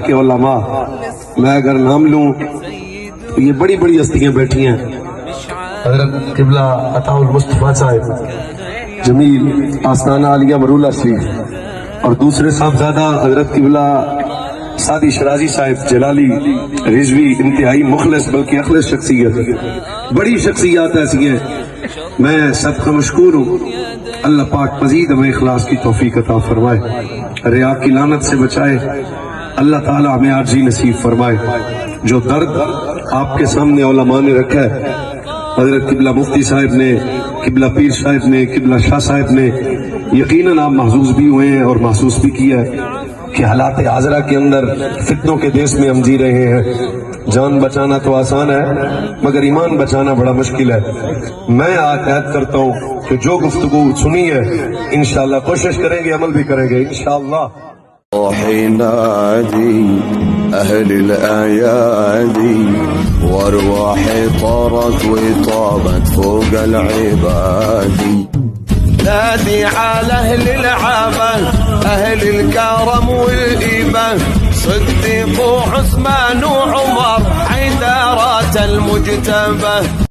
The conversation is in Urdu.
کہ علماء میں اگر نام لوں تو یہ بڑی بڑی ہستیاں بیٹھی ہیں. حضرت قبلہ عطا المصطفیٰ صاحب جمیل آستانہ عالیہ مرولہ شریف، اور دوسرے صاحبزادہ حضرت قبلہ سعدی شرازی صاحب جلالی رضوی، انتہائی مخلص بلکہ اخلص شخصیت، بڑی شخصیات ایسی ہیں. میں سب کا مشکور ہوں. اللہ پاک مزید ہمیں اخلاص کی توفیق عطا فرمائے، ریا کی لعنت سے بچائے. اللہ تعالیٰ ہمیں عاجزی نصیب فرمائے. جو درد آپ کے سامنے علماء نے رکھا ہے، حضرت قبلہ مفتی صاحب نے، قبلہ پیر صاحب نے، قبلہ شاہ صاحب نے، یقیناً آپ محظوظ بھی ہوئے ہیں اور محسوس بھی کیا ہے کہ حالات حاضرہ کے اندر فتنوں کے دیس میں ہم جی رہے ہیں. جان بچانا تو آسان ہے مگر ایمان بچانا بڑا مشکل ہے. میں عہد کرتا ہوں کہ جو گفتگو سنی ہے انشاءاللہ کوشش کریں گے، عمل بھی کریں گے انشاءاللہ. روحي نادي أهل الأيادي وارواحي طارت وطابت فوق العبادي. نادي على أهل العبا أهل الكرم والإبا صديق وعثمان وعمر حيدرات المجتبى.